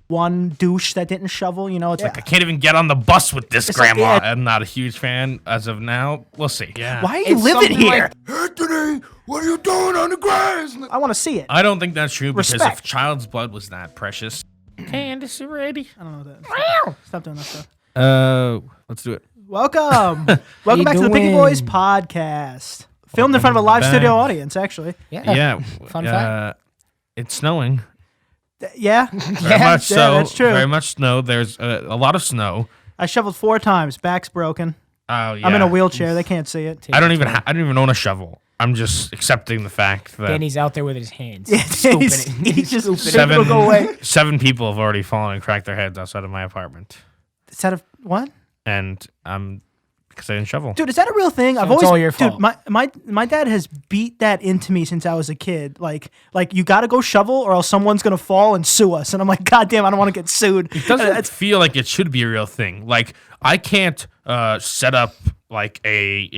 one douche that didn't shovel. You know, it's like I can't even get on the bus with this, Grandma. Like, I'm not a huge fan as of now. We'll see. Yeah. Why are you living here? Anthony, what are you doing on the grass? I want to see it. I don't think that's true because Respect. if child's blood was that precious. Candace, you ready? I don't know that. Stop doing that stuff. Let's do it. Welcome back to the Picky Boys podcast. Filmed in front of a live studio audience, actually. Yeah. Fun fact. It's snowing. Yeah. Very much so. That's true. Very much snow. There's a lot of snow. I shoveled 4 times. Back's broken. Oh yeah. I'm in a wheelchair. They can't see it. I don't even own a shovel. I'm just accepting the fact that Danny's out there with his hands. Yeah, scooping it. He's just scooping it'll go away. 7 people have already fallen and cracked their heads outside of my apartment. Is that a what? And because I didn't shovel. Dude, is that a real thing? So I've it's always all your fault. Dude, my dad has beat that into me since I was a kid. Like you got to go shovel or else someone's gonna fall and sue us. And I'm like, God damn, I don't want to get sued. It doesn't feel like it should be a real thing. Like I can't set up like a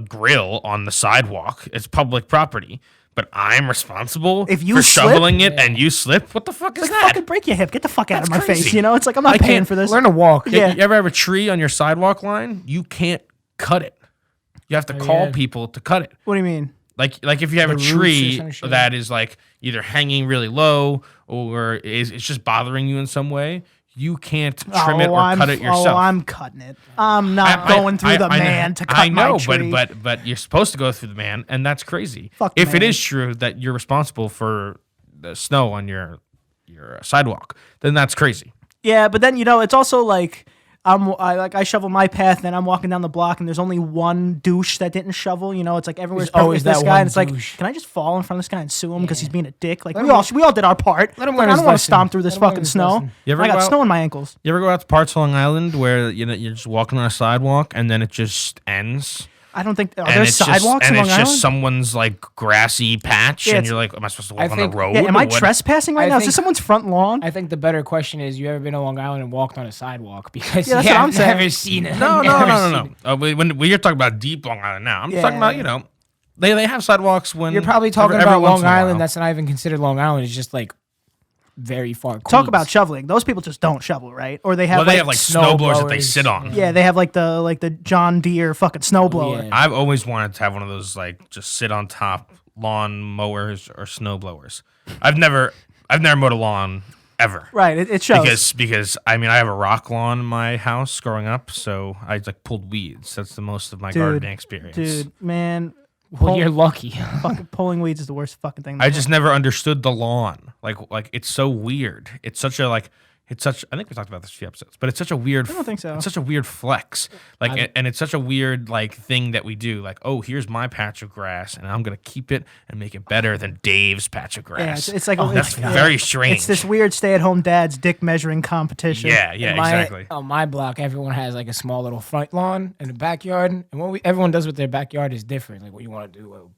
grill on the sidewalk. It's public property. But I'm responsible if you for slip, shoveling it and you slip. What the fuck is like, that? Fucking break your hip. Get the fuck out of my crazy. face. You know, it's like I'm not paying for this. Learn to walk. Yeah. You ever have a tree on your sidewalk line? You can't cut it. You have to call people to cut it. What do you mean? Like if you have a roots or tree some shit. that is like either hanging really low or it's just bothering you in some way, you can't trim it or cut it yourself. Oh, I'm cutting it. I'm not going through the man to cut my tree. but you're supposed to go through the man, and that's crazy. Fuck the if it man. is true that you're responsible for the snow on your sidewalk, then that's crazy. Yeah, but then it's also like I shovel my path and I'm walking down the block and there's only one douche that didn't shovel. It's like everywhere's perfect always with this that guy one and it's like, douche. can I just fall in front of this guy and sue him because he's being a dick? Like Let we all did our part. Let him Like, learn I his don't want to lesson. stomp through this Let him learn fucking his snow. lesson. You ever I go got out- snow on my ankles. You ever go out to parts along Island where you're just walking on a sidewalk and then it just ends? I don't think And there's it's just, sidewalks and along it's Island. just someone's like grassy patch, Yeah, and it's- you're like, "Am I supposed to walk on think- the road?" Yeah, am or I what? trespassing right I now? Is think- this someone's front lawn? I think the better question is, you ever been to Long Island and walked on a sidewalk? Because Yeah, that's what I'm saying. never seen it. No. Never seen it. When you're talking about deep Long Island now, I'm Yeah. talking about they have sidewalks when You're probably talking every about once Long in a while. Island. That's not even considered Long Island. It's just like very far. Talk Queens. about shoveling. Those people just don't shovel, right? Or they have They have like snow snowblowers that they blowers. sit on. yeah, they have like the John Deere fucking snowblower. Yeah. I've always wanted to have one of those like just sit on top lawn mowers or snow blowers. I've never mowed a lawn ever. Right, it shows. Because I have a rock lawn in my house growing up, so I like pulled weeds. That's the most of my gardening experience. Dude, man, Well, you're lucky. fucking pulling weeds is the worst fucking thing. in the I world. just never understood the lawn. Like it's so weird. It's such a I think we talked about this a few episodes, but it's such a weird. I don't think so. It's such a weird flex. And it's such a weird thing that we do. Like, oh, here's my patch of grass, and I'm gonna keep it and make it better than Dave's patch of Yeah, grass. it's like that's very strange. It's this weird stay-at-home dad's dick measuring competition. Yeah, exactly. On my block, everyone has like a small little front lawn and a backyard, and what everyone does with their backyard is different. Like what you want to do,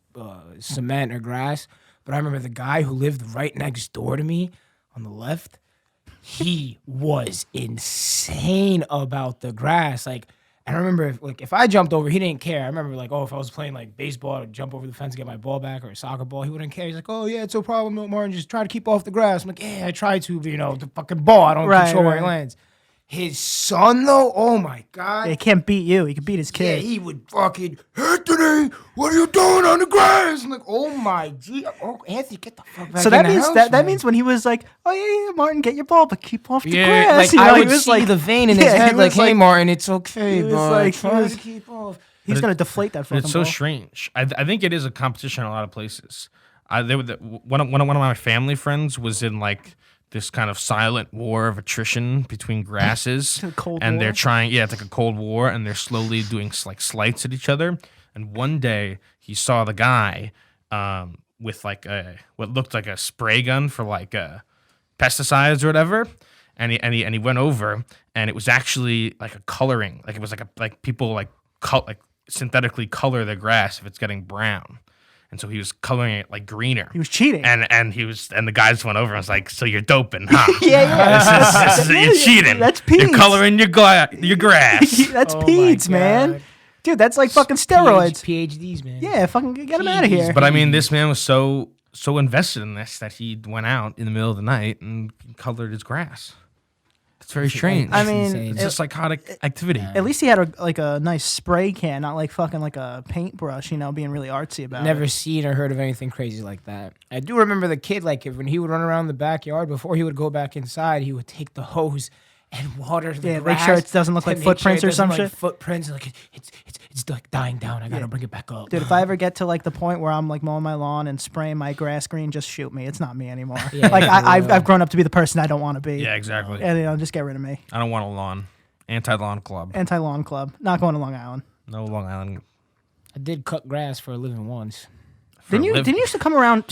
cement or grass. But I remember the guy who lived right next door to me on the left. He was insane about the grass. Like, and I remember if I jumped over, he didn't care. I remember if I was playing like baseball, I'd jump over the fence to get my ball back or a soccer ball. He wouldn't care. He's like, "Oh yeah, it's no problem, no, Martin. Just try to keep off the grass." I'm like, "Yeah, I try to, but the fucking ball, I don't control where it lands." His son though, oh my god. Yeah, he can't beat you. He can beat his Yeah, kid. he would fucking, Anthony, what are you doing on the grass? I'm like, oh my G, oh Anthony, get the fuck back So in that the means house, that man. means when he was like, "Oh yeah, Martin, get your ball, but keep off the Yeah, grass." Like I he would was see the vein in his yeah, he head, like, was "Hey Martin, it's okay, he was but like- try he was- to keep off." he was gonna deflate that fucking It's so ball. strange. I think it is a competition in a lot of places. One of my family friends was in this kind of silent war of attrition between grasses, A cold and war? they're trying. Yeah, it's like a cold war, and they're slowly doing slights at each other. And one day he saw the guy with what looked like a spray gun for pesticides or whatever, and he went over, and it was actually like a coloring, like it was like people synthetically color their grass if it's getting brown. And so he was coloring it like greener. He was cheating. And the guy just went over and was like, "So you're doping, huh? yeah. You're cheating. That's You're pedes. coloring your grass." That's Oh my peds, man. God. Dude, that's like fucking steroids. PhDs, man. Yeah, fucking get him out of here. But I mean, this man was so invested in this that he went out in the middle of the night and colored his grass. It's very strange. I mean, insane. it's a psychotic activity. At least he had a nice spray can, not like fucking like a paintbrush, being really artsy about Never it. seen or heard of anything crazy like that. I do remember the kid, like, when he would run around the backyard, before he would go back inside, he would take the hose and water the Yeah, grass. make sure it doesn't look to like make sure footprints it or doesn't some look like shit. Footprints, like, it's like dying down. I gotta bring it back up. Dude, if I ever get to like the point where I'm like mowing my lawn and spraying my grass green, just shoot me. It's not me anymore. Yeah, like for I've real. grown up to be the person I don't want to be. Yeah, exactly. And just get rid of me. I don't want a lawn. Anti-lawn club. Anti-lawn club. Not going to Long Island. No Long Island. I did cut grass for a living once. Didn't you used to come around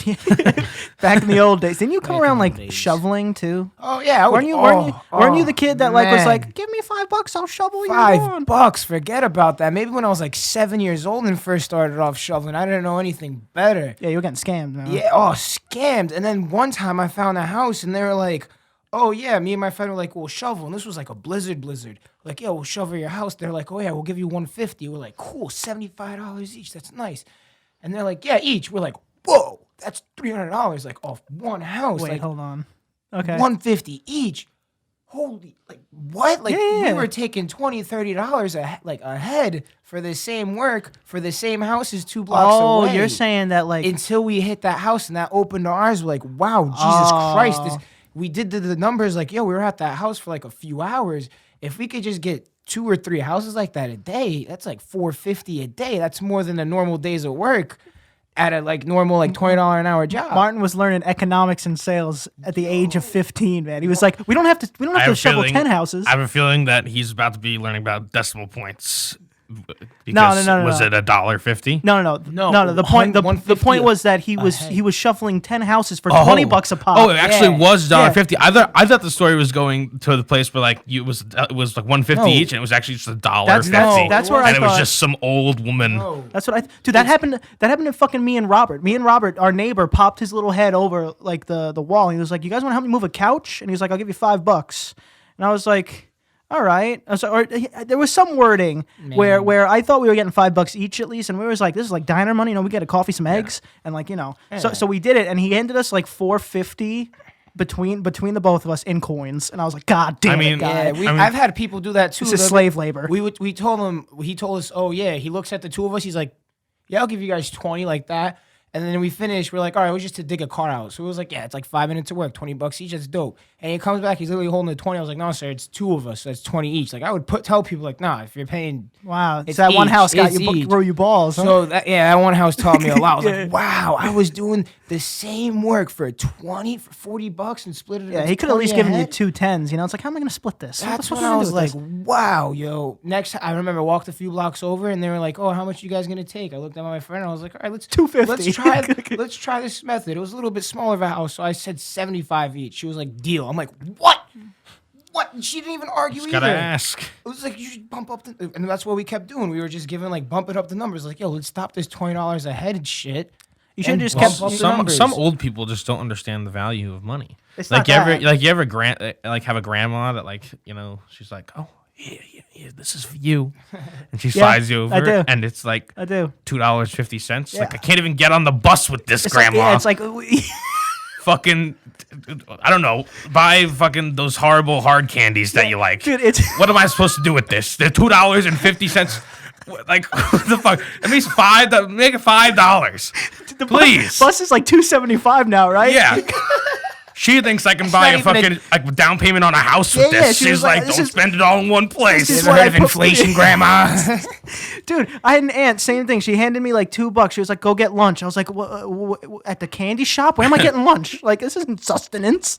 back in the old days? Didn't you come Back in around the like days. shoveling too? Oh yeah, Weren't you the kid that like was like, give me $5, I'll shovel your lawn? $5? Forget about that. Maybe when I was like 7 years old and first started off shoveling, I didn't know anything better. Yeah, you were getting scammed, man. Yeah, scammed. And then one time I found a house and they were like, oh yeah, me and my friend were like, we'll shovel. And this was like a blizzard. Like, yeah, we'll shovel your house. They're like, oh yeah, we'll give you $150. We're like, cool, $75 each. That's nice. And they're like, yeah, each. We're like, whoa, that's $300 like off one house. Wait, like hold on. Okay. $150 each. Holy, like what? Like Yeah. we were taking $20, $30 a head for the same work for the same houses 2 blocks away. Oh, you're saying that like until we hit that house and that opened our eyes, we're like, wow, Jesus Christ! We did the numbers like, yo, we were at that house for like a few hours. If we could just get 2 or 3 houses like that a day, that's like $450 a day. That's more than a normal days of work at a like normal like $20 an hour job. Martin was learning economics and sales at the age of 15, man. He was like, we don't have to I have a shovel feeling- 10 houses. I have a feeling that he's about to be learning about decimal points. Because No. Was it $1.50? No. The point the $150 point was that he was shuffling 10 houses for $20 a pop. Oh, it actually Yeah. was $1.50. I thought the story was going to the place where like it was like $1.50 No. each, and it was actually just $1.50. That's where I and it was thought- just some old woman. That's what Dude, that happened to fucking me and Robert. Me and Robert, our neighbor, popped his little head over like the wall. And he was like, "You guys want to help me move a couch?" And he was like, "I'll give you $5." And I was like, all right. There was some wording where I thought we were getting $5 each at least, and we was like, this is like diner money. We get a coffee, some eggs, and like So we did it, and he handed us like $450 between the both of us in coins, and I was like, God damn it, guy. Yeah, I've had people do that too. This is slave labor. We told him. He told us, oh yeah. He looks at the two of us. He's like, yeah, I'll give you guys 20 like that. And then we finished. We're like, all right, it was just to dig a car out. So it was like, yeah, it's like 5 minutes of work, $20 each. That's dope. And he comes back. He's literally holding the 20. I was like, no, sir, it's 2 of us. So that's 20 each. Like I would tell people like, nah, if you're paying. Wow, It's so that one each. house got It's you each. grow you balls. Huh? So that one house taught me a lot. I was Yeah. like, wow, I was doing the same work for $40 and split it. Yeah, he could at least given you 2 10s. It's like, how am I gonna split this? That's What when am I was do like, with this? wow, yo. Next, I remember I walked a few blocks over and they were like, oh, how much you guys gonna take? I looked at my friend and I was like, all right, let's $250. let's try this method. It was a little bit smaller of a house, so I said 75 each. She was like, deal. I'm like, what? What? She didn't even argue Just either. gotta ask. It was like, you should bump up the, and that's what we kept doing. We were just giving like bumping up the numbers. Like, yo, let's stop this $20 a head and shit. You should and just bump kept up the Some numbers. old people just don't understand the value of money. It's Like not that. you ever have a grandma that like she's like, oh yeah, this is for you, and she slides you over, I do. and it's like I do. $2.50. Like I can't even get on the bus with this It's grandma. like, Fucking, I don't know, buy fucking those horrible hard candies that you like. dude, it's What am I supposed to do with this? They're $2.50. Like what the fuck? At least make it $5. the Please. Bus is like $275 now, right? Yeah. She thinks I can buy a not even fucking like down payment on a house with Yeah, this. she She's was like, like, this don't is- spend it all in one place. is Ever what heard I of put- inflation, grandma? Dude, I had an aunt, same thing. She handed me like $2. She was like, go get lunch. I was like, at the candy shop? Where am I getting lunch? Like, this isn't sustenance.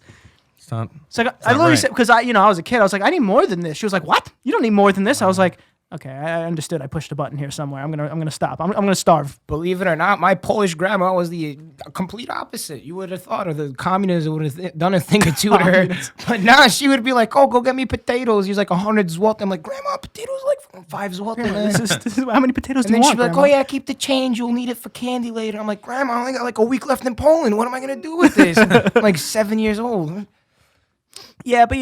It's not. It's like, I literally right. said, because I was a kid, I was like, I need more than this. She was like, what? You don't need more than this? I was like, okay, I understood. I pushed a button here somewhere. I'm gonna stop. I'm gonna starve. Believe it or not, my Polish grandma was the complete opposite. You would have thought of the communism would have done a thing or two to her. But nah, she would be like, oh, go get me potatoes. He's like 100 zloty. I'm like, grandma, potatoes are like 5 zloty. man." This is how many potatoes And do then you she'd want? be like, Grandma? oh yeah, keep the change. You'll need it for candy later. I'm like, grandma, I only got like a week left in Poland. What am I going to do with this? I'm like 7 years old. Yeah, but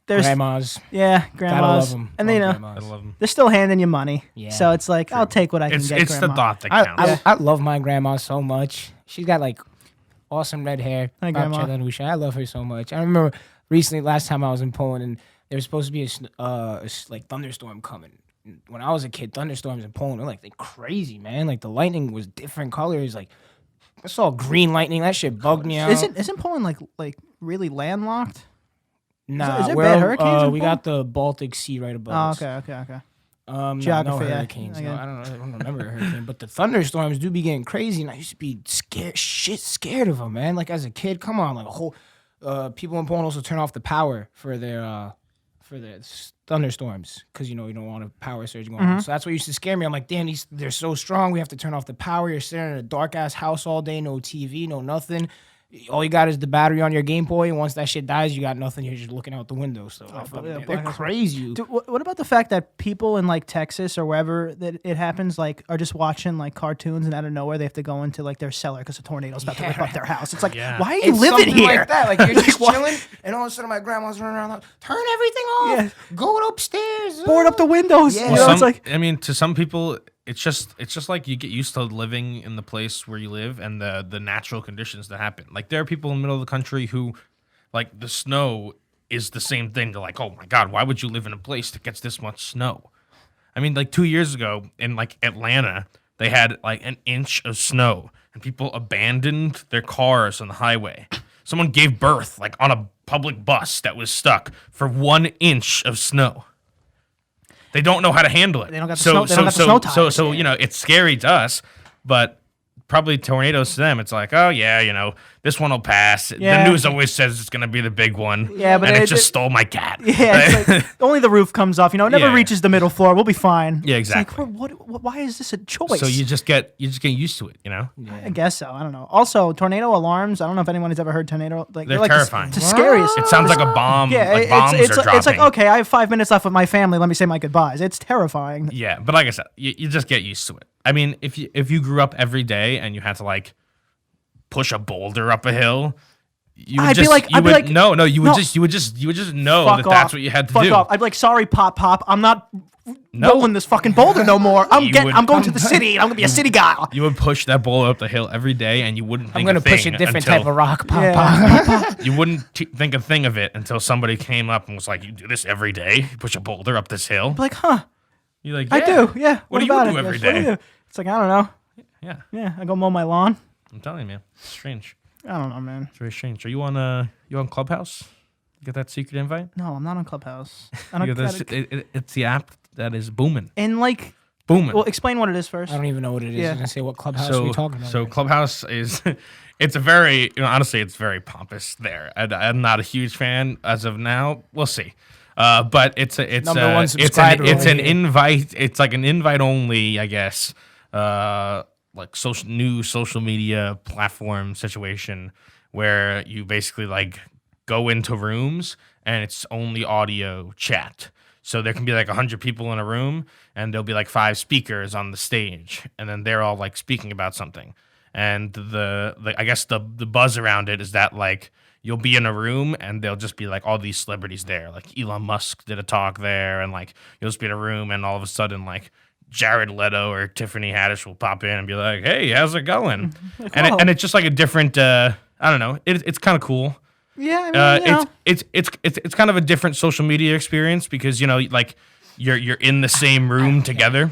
there's Grandmas. yeah, Gotta grandmas, love them. and I grandmas. love them. they're still handing you money. Yeah, So it's like, I'll take what I can It's get. it's the Grandma. thought that counts. I love my grandma so much. She's got like awesome red hair. Hi, Babcia Grandma. Danusia. I love her so much. I remember recently, last time I was in Poland, and there was supposed to be like thunderstorm coming. When I was a kid, thunderstorms in Poland they're crazy, man. Like the lightning was different colors. Like I saw green lightning. That shit bugged me out. Isn't Poland like really landlocked? Nah, is there bad hurricanes in we Poland? got the Baltic Sea right above Oh, us. okay. No Geography, yeah. hurricanes. No, Okay. I don't remember a hurricane, but the thunderstorms do be getting crazy, and I used to be scared of them, man. Like as a kid, come on, like a whole people in Poland also turn off the power for their thunderstorms because you don't want a power surge going on. So that's what used to scare me. I'm like, damn, they're so strong. We have to turn off the power. You're sitting in a dark ass house all day, no TV, no nothing. All you got is the battery on your Game Boy, and once that shit dies, you got nothing. You're just looking out the window. So they're crazy. Dude, what about the fact that people in like Texas or wherever that it happens like are just watching like cartoons and out of nowhere they have to go into like their cellar because a tornado's about to rip up their house? It's like, why are you It's living something here? like that. Like you're just chilling, and all of a sudden my grandma's running around like, turn everything off, go upstairs, Board up the windows. Yeah. You know, it's like I mean, to some people, it's just like you get used to living in the place where you live and the natural conditions that happen. Like there are people in the middle of the country who, like, the snow is the same thing. They're like, oh my God, why would you live in a place that gets this much snow? I mean, like 2 years ago in like Atlanta, they had like an inch of snow and people abandoned their cars on the highway. Someone gave birth like on a public bus that was stuck for 1 inch of snow. They don't know how to handle it. They don't got the snow- they don't got the snow tires, So it's scary to us, but probably tornadoes to them. It's like, oh yeah, this one will pass. Yeah. The news always says it's gonna be the big one. Yeah, but and it it just stole my cat. yeah, it's like, only the roof comes off. It never Yeah. reaches the middle floor. We'll be fine. Yeah, It's like, exactly. why is this a choice? So you just get used to it. I guess so. I don't know. Also, tornado alarms. I don't know if anyone has ever heard tornado. Like They're like terrifying. The scariest. It sounds like a bomb. Yeah, like bombs it's are dropping. it's like okay, I have 5 minutes left with my family. Let me say my goodbyes. It's terrifying. Yeah, but like I said, you just get used to it. I mean, if you grew up every day and you had to like push a boulder up a hill, you would I'd be just like- you I'd be would like, no, you would no. just you would just know Fuck that that's off. what you had to Fuck do. off. I'd be like, sorry, Pop. I'm not No. rolling this fucking boulder no more. You would- I'm going to the city. And I'm gonna be a city guy. You would push that boulder up the hill every day, and you wouldn't think I'm gonna a thing push a different until, type of rock, pop. Yeah. You wouldn't think a thing of it until somebody came up and was like, "You do this every day? You push a boulder up this hill?" Like, huh? You're like, I do. Yeah. What do you about do it? every What do you day? do? It's like I don't know. Yeah, Yeah, I go mow my lawn. I'm telling you, man, it's strange. I don't know, man. It's very strange. Are you on Clubhouse? You get that secret invite? No, I'm not on Clubhouse. I You don't get this, it's the app that is booming, and like, booming. well, explain what it is first. I don't even know what it is. Yeah. I say what Clubhouse are we talking about? So Clubhouse is, it's a very, honestly, it's very pompous there. I'm not a huge fan as of now. We'll see. But it's Number one it's subscriber an over here. invite. It's like an invite only, I guess. Like new social media platform situation where you basically like go into rooms and it's only audio chat. So there can be like 100 people in a room and there'll be like 5 speakers on the stage and then they're all like speaking about something. And I guess the buzz around it is that like you'll be in a room and there'll just be like all these celebrities there. Like Elon Musk did a talk there and like you'll just be in a room and all of a sudden like Jared Leto or Tiffany Haddish will pop in and be like, "Hey, how's it going?" And it's just like a different I don't know. It's kind of cool. Yeah, I mean, It's kind of a different social media experience because like you're in the same room together.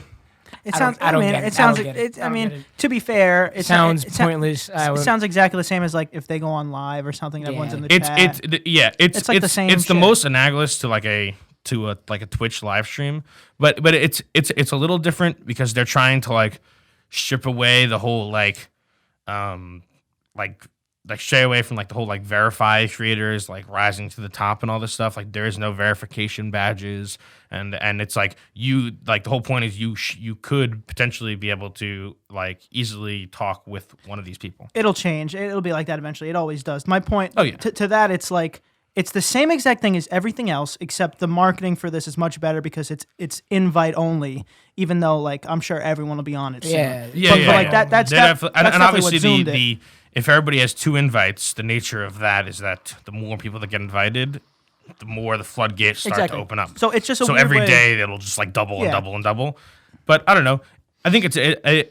it I sounds. don't- I don't mean, get it. it sounds. I don't get it. I I don't mean, get it. to be fair, it sounds it pointless. It sounds exactly the same as like if they go on live or something. And everyone's in the chat. It's like the same It's the shit. most analogous to like a Twitch live stream, but it's a little different because they're trying to like strip away the whole like stray away from like the whole like verify creators like rising to the top and all this stuff. Like there is no verification badges and it's like you like the whole point is you could potentially be able to like easily talk with one of these people. It'll change. It'll be like that eventually. It always does. My point. Oh, yeah. To that, it's like it's the same exact thing as everything else, except the marketing for this is much better because it's invite only. Even though like I'm sure everyone will be on it. Soon. Yeah. But like that's They're definitely and obviously what zoomed the if everybody has 2 invites, the nature of that is that the more people that get invited, the more the floodgates start to open up. So it's just a weird every way. day it'll just like double and Yeah. double and double. But I don't know. I think I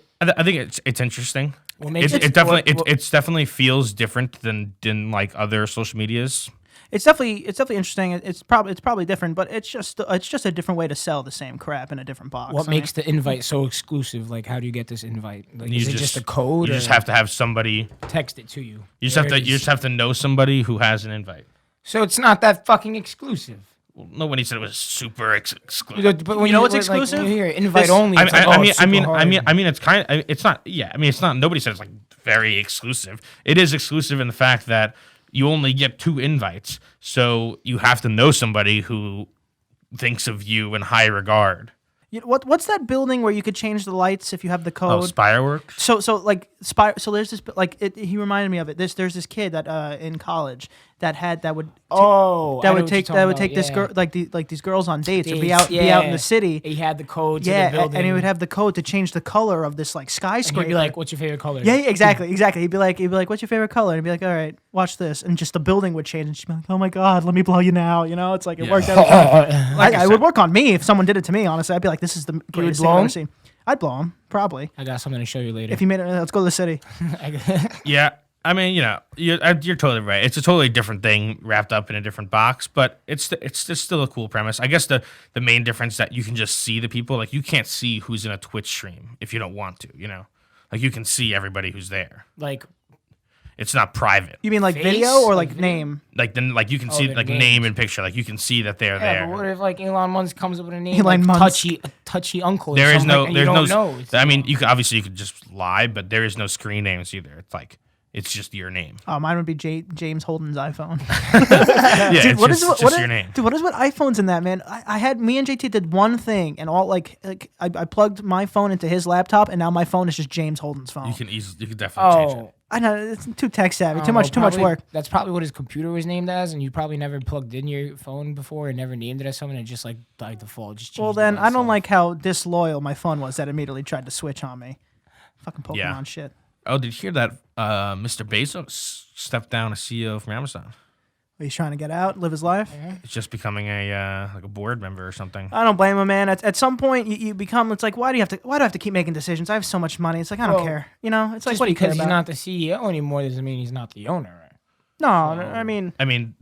think it's interesting. What makes It it- definitely what- it's definitely feels different than like other social medias. It's definitely interesting. It's probably different, but it's just a different way to sell the same crap in a different box. What makes the invite so exclusive? Like, how do you get this invite? Like, is it just a code? You just have to have somebody text it to you. You just have to know somebody who has an invite. So it's not that fucking exclusive. Well, nobody said it was super exclusive. But when You know what's exclusive? When you hear invite only. It's I mean, it's kind of. It's not. Yeah, I mean, it's not. Nobody said it's like very exclusive. It is exclusive in the fact that you only get 2 invites, so you have to know somebody who thinks of you in high regard. What's that building where you could change the lights if you have the code? Oh, Spireworks. So there's this he reminded me of it. There's this kid that in college that would take this girl these girls on dates or be out in the city. He had the code to the building. And he would have the code to change the color of this like skyscraper. And he'd be like, "What's your favorite color?" Yeah, exactly. He'd be like, "What's your favorite color?" And he'd be like, "All right, watch this." And just the building would change, and she'd be like, "Oh my god, let me blow you now." You know, it's like it worked out. It would work on me if someone did it to me. Honestly, I'd be like, "This is the greatest thing I've ever seen." I'd blow him, probably. I got something to show you later. If you made it, let's go to the city. Yeah. I mean, you're totally right. It's a totally different thing wrapped up in a different box, but it's just still a cool premise. I guess the main difference that you can just see the people. Like, you can't see who's in a Twitch stream if you don't want to, Like, you can see everybody who's there. Like, it's not private. You mean like video or like name? Like you can see like name and picture. Like, you can see that they're there. Yeah, but what if like Elon Musk comes up with a name Elon like Musk. touchy uncle? There or is no. something, There's and you no. don't know. I mean, you could just lie, but there is no screen names either. It's like. It's just your name. Oh, mine would be James Holden's iPhone. Yeah, Dude, it's just your name. Dude, what is with iPhones in that, man? I had me and JT did one thing, and all I plugged my phone into his laptop, and now my phone is just James Holden's phone. You can definitely change it. I know it's too tech savvy, too much work. That's probably what his computer was named as, and you probably never plugged in your phone before and never named it as something, and just like by default just changed. Well, then I don't like how disloyal my phone was that immediately tried to switch on me. Fucking Pokemon shit. Oh, did you hear that Mr. Bezos stepped down as CEO from Amazon? He's trying to get out, live his life. It's just becoming a board member or something. I don't blame him, man. At some point, you become. It's like, why do I have to keep making decisions? I have so much money. It's like I don't care. It's like, just what do you care because he's about? not the CEO anymore doesn't mean he's not the owner. Right? No, I mean,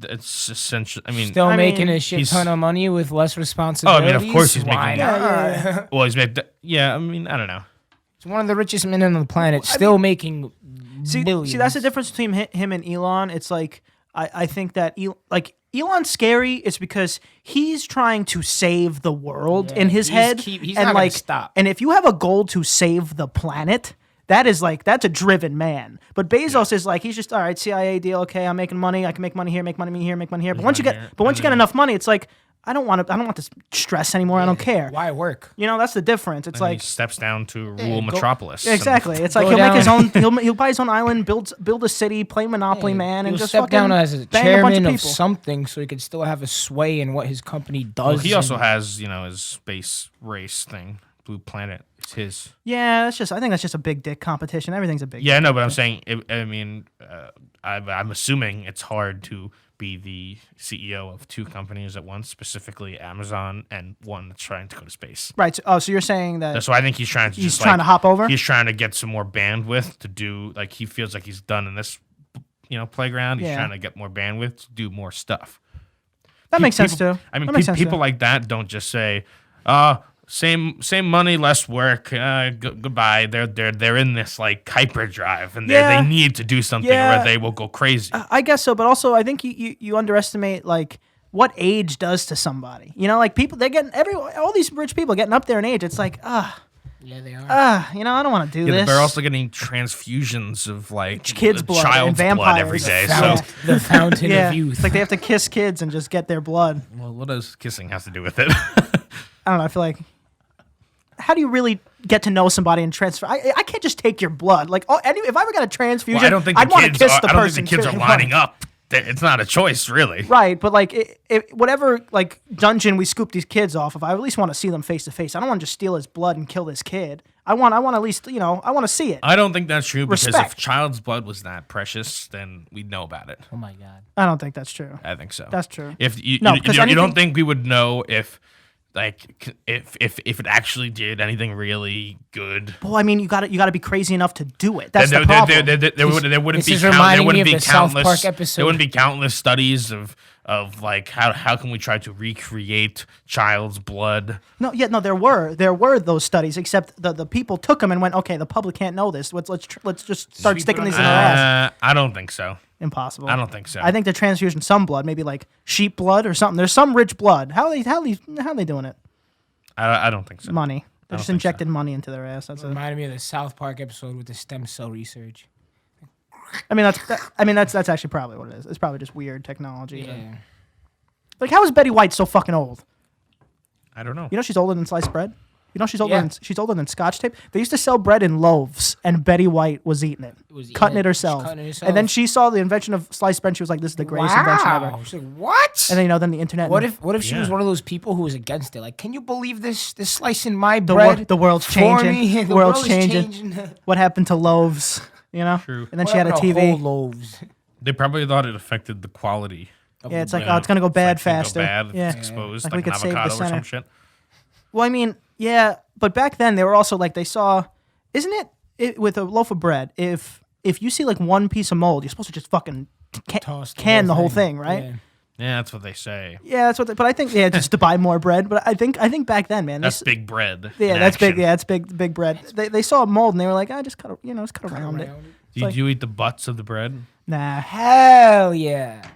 it's essentially. Still making a shit ton of money with less Oh, responsibilities. I mean, of course he's Why making. not? Well, he's made. Yeah, I mean, I don't know. He's one of the richest men on the planet, still making billions. See, that's the difference between him and Elon. It's like I think that Elon's scary. It's because he's trying to save the world in his head. He's not gonna stop. And if you have a goal to save the planet, that's a driven man. But Bezos is like, he's just all right. CIA deal. Okay, I'm making money. I can make money here, make money here, make money here. But once you get enough money, it's like, I don't want this stress anymore. I don't care. Why work? That's the difference. It's like he steps down to rule Metropolis. Exactly. It's like he'll make his own. He'll buy his own island, build a city, play Monopoly, man, and just step down as a bang a bunch chairman of of people. something, so he could still have a sway in what his company does. Well, he also has his space race thing. Blue Planet. It's his. Yeah, I think that's just a big dick competition. Everything's a big. Yeah, no, but I'm saying. I'm assuming it's hard to be the CEO of 2 companies at once, specifically Amazon and one that's trying to go to space. Right. So you're saying that. So I think he's trying to. He's trying to hop over. He's trying to get some more bandwidth to do. Like, he feels like he's done in this, playground. He's trying to get more bandwidth to do more stuff. That makes sense too. I mean, people like that don't just say, same money, less work. Goodbye. They're in this like hyperdrive, and they need to do something, or they will go crazy. I guess so, but also I think you underestimate like what age does to somebody. Like people, all these rich people getting up there in age. It's like Yeah, they are. I don't want to do this. They're also getting transfusions of like kids' blood child's and vampires. blood every day. The fountain of youth. It's like they have to kiss kids and just get their blood. Well, what does kissing have to do with it? I don't know. I feel like, how do you really get to know somebody and transfer? I can't just take your blood. Like, if I ever got a transfusion, Well, I don't think I'd want to kiss the person. I don't think the kids are lining up. It's not a choice, really. Right, but like, whatever like dungeon we scoop these kids off of, I at least want to see them face to face. I don't want to just steal his blood and kill this kid. I want at least, I want to see it. I don't think that's true because Respect. if child's blood was that precious, then we'd know about it. Oh my god. I don't think that's true. I think so. That's true. If you No, 'cause you anything- don't think we would know if like if it actually did anything really good. Well, I mean, you got to be crazy enough to do it. That's the problem. There wouldn't be countless. There wouldn't be countless studies of like how can we try to recreate child's blood. No, there were those studies, except the people took them and went, okay, the public can't know this. Let's just start sticking these in their ass. I don't think so. Impossible. I don't think so. I think they're transfusing some blood, maybe like sheep blood or something. There's some rich blood. How are they doing it? I don't think so. Money. They just injected money into their ass. That's it. Reminded me of the South Park episode with the stem cell research. I mean, that's actually probably what it is. It's probably just weird technology. Yeah. Like, how is Betty White so fucking old? I don't know. You know she's older than sliced bread? You know she's older than Scotch tape? They used to sell bread in loaves, and Betty White was eating it. Cutting it herself. And then she saw the invention of sliced bread, and she was like, this is the greatest invention ever. She's like, what? And then, then the internet. What if she was one of those people who was against it? Like, can you believe this slicing my bread? The world's changing. The world's changing. changing. What happened to loaves? You know? True. And then she had a TV. Whole loaves. They probably thought it affected the quality. Yeah, it's like, it's going to go bad It's gonna faster. Go bad. Yeah. It's exposed Like like we an could save the avocado or center. some shit. Well, I mean, yeah, but back then they were also like, they saw, isn't it with a loaf of bread, if you see like one piece of mold, you're supposed to just fucking can the whole thing, right? Yeah. Yeah, that's what they say. Yeah, that's what. But I think just to buy more bread. But I think back then, man, That's big bread. Yeah, in that's action. big. Yeah, that's big bread. They saw a mold and they were like, just cut around it. Do you eat the butts of the bread? Nah. Hell yeah.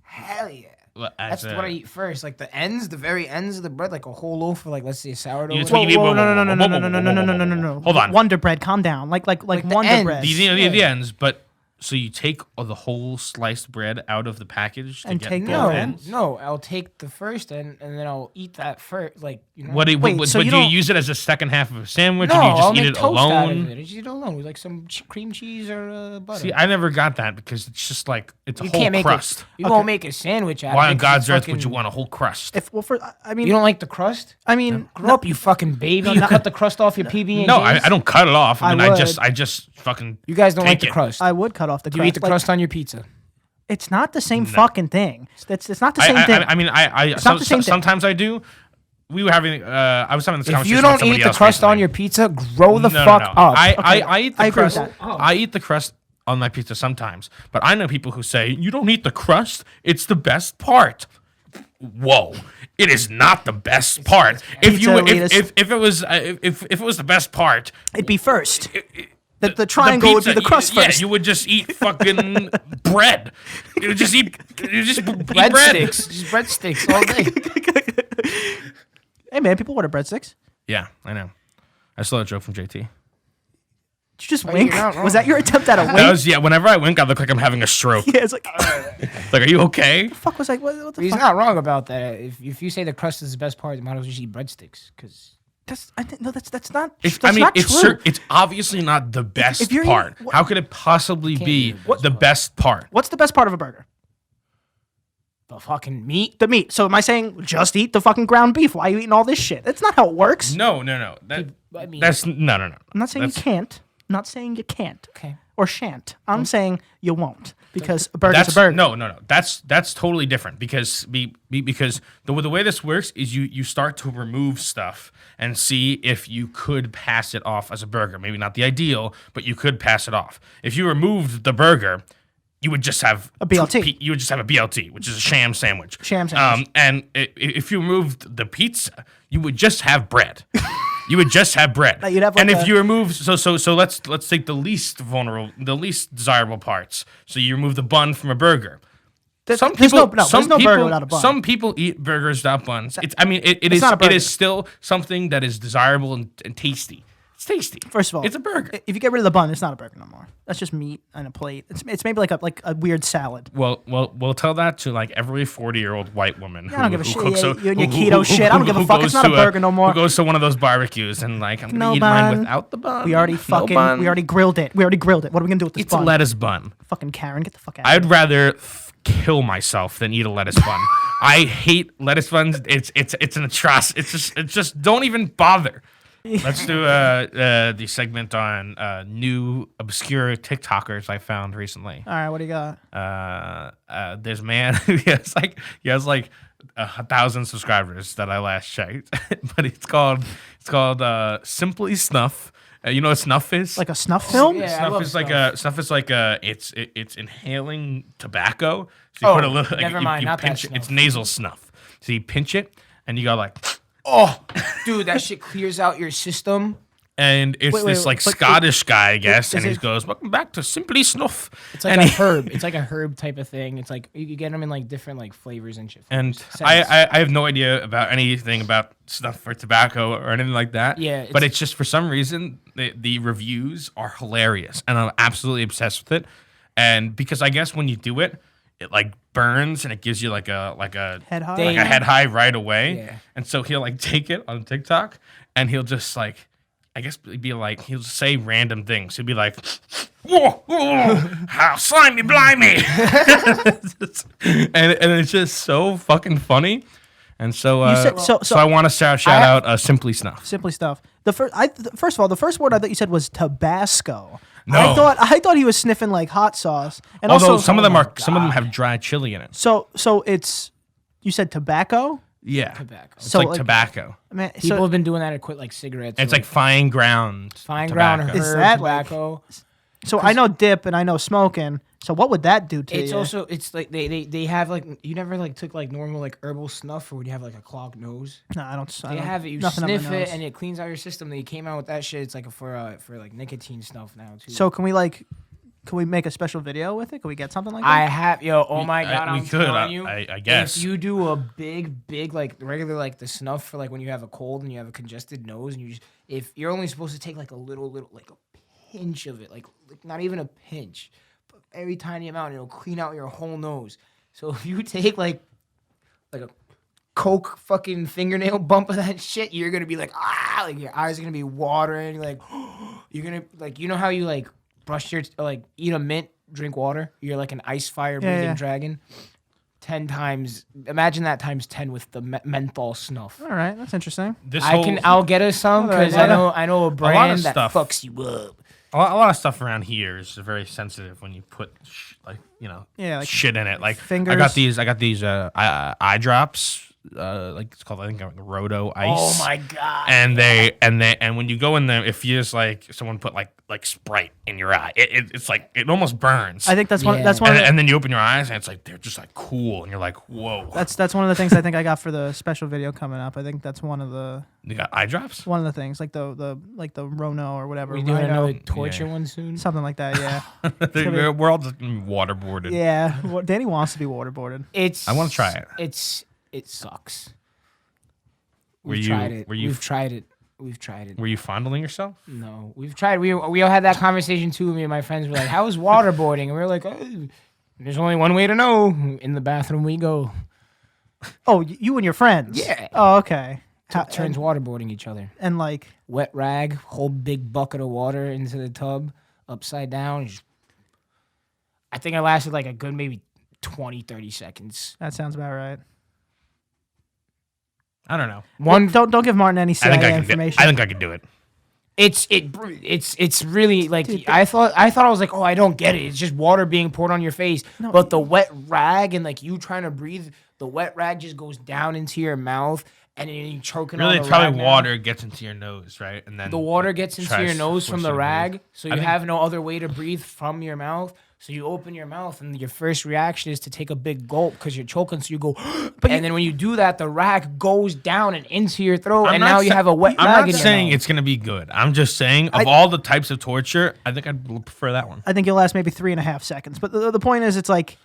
Hell yeah. Well, That's what I eat first. Like the very ends of the bread, like a whole loaf of, like, let's say, sourdough. You just Whoa, eat- Whoa, whoa, no. Hold on. Wonder bread, calm down. Like the Wonder ends. bread. the ends, but so you take the whole sliced bread out of the package to And get take both the ends? No, I'll take the first end and then I'll eat that first. Like, you know. What do you, Wait, but so do you you don't- use it as a second half of a sandwich, No, or do you just I'll eat make it toast out of alone? it. I just eat it alone with like some cream cheese or butter. See, I never got that because it's just like it's a you whole can't make crust. it. You won't make a sandwich out Why of it. on 'cause God's it's earth fucking- would you want a whole crust? I mean, You don't like the crust? I mean, Grow up, you fucking baby. You cut the crust off your PB&Js? No, I don't cut it off. I mean, I I would. just fucking. You guys don't like take the it. crust. I would cut off the Do crust. you eat the Like, crust on your pizza? It's not the same fucking thing. It's not the same I thing. mean, It's not the same thing. sometimes I do. We were having. I was having this If conversation. you with don't somebody eat the else crust on recently. your pizza, grow the No, fuck no. up. I eat the I agree with crust. that. I eat the crust on my pizza sometimes, but I know people who say you don't eat the crust. It's the best part. Whoa! It is not the best part. If Pizza elitist. if it was the best part, It'd be first. The triangle would be pizza, the crust yeah, first. you would just eat fucking bread. You would just eat bread. Breadsticks. Just breadsticks all day. Hey man, people order breadsticks. Yeah, I know. I saw that joke from JT. Did you just you're wink? not wrong. Was that your attempt at a wink? That was whenever I wink, I look like I'm having a stroke. Yeah, it's like, Like, are you okay? fuck was like, what the He's fuck? not wrong about that. If you say the crust is the best part, you might as well just eat breadsticks. Because That's not. It's, That's not true. it's obviously not the best you're part. eating- How could it possibly be be the the best part? What's the best part of a burger? the fucking meat. The meat. So am I saying just eat the fucking ground beef? Why are you eating all this shit? That's not how it works. No. I mean, That's no. I'm not saying you can't. I'm not saying you can't okay. or shan't. I'm saying you won't because a burger's a burger. No. That's totally different because because the way this works is you start to remove stuff and see if you could pass it off as a burger. Maybe not the ideal, but you could pass it off. If you removed the burger, you would just have A BLT. You would just have a BLT, which is a sham sandwich. Sham sandwich. And if you removed the pizza, you would just have bread. You would just have bread. You'd have and like if a- you remove so let's take the least vulnerable, the least desirable parts. So you remove the bun from a burger. There's no burger without a bun. Some people eat burgers without buns. It is not a burger. it is still something that is desirable and tasty. It's tasty. First of all, it's a burger. If you get rid of the bun, it's not a burger no more. That's just meat and a plate. It's maybe like a weird salad. Well, we'll tell that to like every 40-year-old white woman I don't give a who shit. cooks. Yeah, you and your keto shit. I don't give a fuck. It's not a burger no more. Who goes to one of those barbecues and like, I'm gonna No eat bun. mine without the bun. We already No bun. we already grilled it. What are we gonna do with this It's a bun? lettuce bun. Fucking Karen, get the fuck out. I'd rather kill myself than eat a lettuce bun. I hate lettuce buns. It's an atrocity. It's just don't even bother. Let's do the segment on new obscure TikTokers I found recently. All right, what do you got? There's a man who has like 1,000 subscribers that I last checked, but it's called Simply Snuff. You know what snuff is? Like a snuff film? Yeah. I Snuff love is like snuff. a snuff is like a it's inhaling tobacco. So you put a little. never Like, mind, you not that pinch it. It's snuff. nasal snuff. So you pinch it and you go like, Oh, dude, that shit clears out your system. and it's Wait, this like but Scottish guy, I guess, and is he it- goes, "Welcome back to Simply Snuff." It's like and a he- herb. It's like a herb type of thing. It's like you get them in like different like flavors and shit. And Scents. I have no idea about anything about snuff or tobacco or anything like that. Yeah, but it's- it's just for some reason the reviews are hilarious, and I'm absolutely obsessed with it. And because I guess when you do it, it like burns and it gives you like a Head high? They- like a head high right away. Yeah. And so he'll like take it on TikTok and he'll just like, I guess be like, he'll just say random things. He'll be like, whoa, whoa, how slimy blimey. and it's just so fucking funny. And so, You said- so I want to shout out Simply Snuff. Simply Stuff. First of all, the first word I thought you said was Tabasco. No. I thought he was sniffing like hot sauce. And Although also some of them my some of them have dry chili in it. so it's you said tobacco? Yeah. Tobacco. It's So, like like- tobacco. Man, People so have been doing that to quit like cigarettes. It's or, like fine ground fine tobacco. ground herb Is that, like- tobacco. I know dip and I know smoking. So what would that do to It's you? also it's like they have like you never like took like normal like herbal snuff or would you have like a clogged nose? No, I don't. They have it. You nothing up my sniff it nose. and it cleans out your system. They came out with that shit. It's like for like nicotine stuff now too. So can we make a special video with it? Can we get something like that? I have oh my god, we I'm could, telling you. I guess. If you do a big like regular like the snuff for like when you have a cold and you have a congested nose and you just if you're only supposed to take like a little like a pinch of it, like not even a pinch, but very tiny amount, and it'll clean out your whole nose. So if you take like a Coke fucking fingernail bump of that shit, you're gonna be like like your eyes are gonna be watering, like you're gonna like you know how you like brush your like eat a mint, drink water, you're like an ice fire breathing yeah. dragon. 10 times, imagine that times 10 with the menthol snuff. All right, that's interesting. I'll get us some because I know a brand that stuff. fucks you up. A lot of stuff around here is very sensitive when you put like like shit in it. Like fingers. I got these eye drops. Like it's called I think Roto Ice. Oh my god! And when you go in there, if you just like someone put like Sprite in your eye, it's like it almost burns. I think that's one. Yeah. That's one. and, Of the, and then you open your eyes and it's like they're just like cool and you're like whoa. that's one of the things I think I got for the special video coming up. I think that's one of the eye drops. things like the Rono or whatever. We doing Rhino, another torture one soon? something like that. Yeah. We're all just waterboarded. Yeah. Well, Danny wants to be waterboarded. I wanna try it. It sucks. Were We've you- tried it. were you- We've tried it. We've tried it. Were you fondling yourself? No, we've tried. We all had that conversation too. Me and my friends were like, "How is waterboarding?" And we were like, oh, "There's only one way to know. In the bathroom we go." Oh, you and your friends. Yeah. Oh, okay. Turns waterboarding each other. And like, Wet rag, whole big bucket of water into the tub, upside down. I think I lasted like a good maybe 20, 30 seconds. that sounds about right. I don't know. Don't give Martin any I think CIA I information. can do it. It's really like I thought I was like, oh, I don't get it. It's just water being poured on your face. But the wet rag and like you trying to breathe, the wet rag just goes down into your mouth and then you choking Really, on it's the rag probably now. water gets into your nose, right? And then The water gets into your tries nose to from force the you to rag, breathe. so I you think- have no other way to breathe from your mouth. So you open your mouth, and your first reaction is to take a big gulp because you're choking. So you go, and then when you do that, the rag goes down and into your throat, I'm and not now you sa- have a wet I'm rag not in your saying mouth. it's gonna be good. I'm just saying of all the types of torture, I think I'd prefer that one. I think you'll last maybe 3.5 seconds. But the point is, it's like,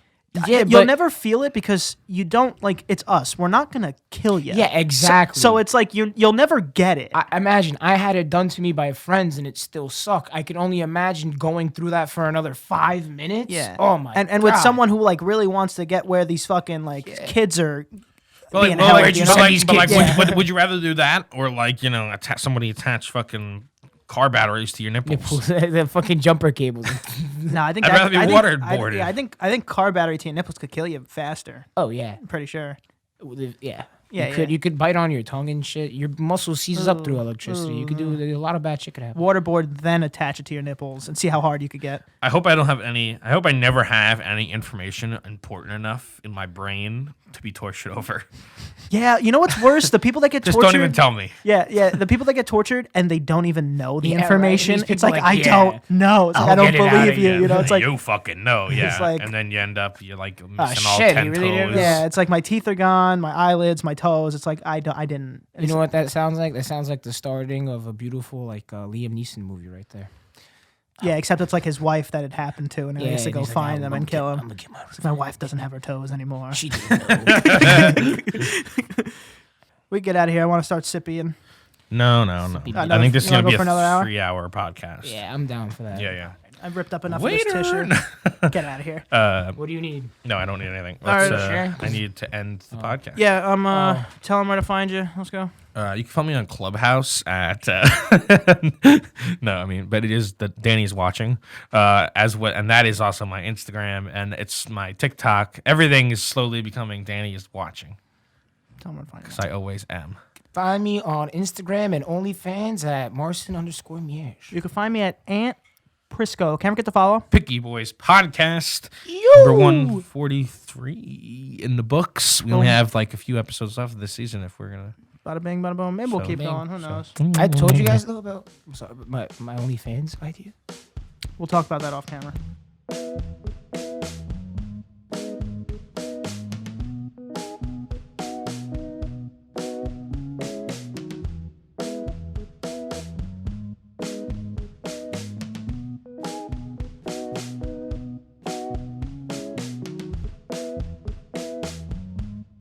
Yeah, you'll but- never feel it because you don't like. It's us. We're not gonna kill you. Yeah, exactly. So it's like you'll never get it. I imagine I had it done to me by friends, and it still sucked. I could only imagine going through that for another 5 minutes. Yeah. Oh my. And with God. someone who like really wants to get where these fucking like kids are being well, held. like, you but know? like, these but like, kids- would you rather do that or like somebody attach fucking car batteries to your nipples? the fucking jumper cables. No, I think I'd rather be waterboarded. I think car battery to your nipples could kill you faster. Oh yeah. I'm pretty sure. Yeah. Yeah, You could bite on your tongue and shit. Your muscle seizes up through electricity. You could do a lot of bad shit could happen. Waterboard, then attach it to your nipples and see how hard you could get. I hope I never have any information important enough in my brain to be tortured over. Yeah, you know what's worse? The people that get Just tortured. don't even tell me. Yeah. The people that get tortured and they don't even know the Yeah, right. information. These It's people like, like, I yeah, don't know. It's like, I'll I don't get it outta believe you. you. You know, it's like, you fucking know, yeah. like- and then you're like missing all shit, 10 you really didn't toes. know? yeah, it's like my teeth are gone, my eyelids, my toes. It's like I didn't. You know what that sounds like? That sounds like the starting of a beautiful Liam Neeson movie right there. Yeah, except it's like his wife that it happened to, and he has to and go he's like, find them and kill I'm him. gonna get my It's like, my wife doesn't have her toes anymore. She didn't know. We get out of here. I want to start sipping. No. Another- I think this is you wanna going to be go for another hour? 3-hour podcast. Yeah, I'm down for that. Yeah. I've ripped up enough Waiter. of this tissue. Get out of here. What do you need? No, I don't need anything. All right, sure. I need to end the podcast. Yeah, tell them where to find you. Let's go. You can find me on Clubhouse at but it is that Danny's watching and that is also my Instagram and it's my TikTok. Everything is slowly becoming Danny is watching Tell them where to find you. because I always am. Find me on Instagram and OnlyFans at Marcin_Miege. You can find me at Aunt Prisco. Can't forget to follow. Picky Boys podcast Yo! number 143 in the books. We only have like a few episodes left of this season if we're gonna. Bada bing, bada boom. Maybe we'll So- keep Bing. going. Who knows? I told you guys though about my OnlyFans idea. We'll talk about that off camera.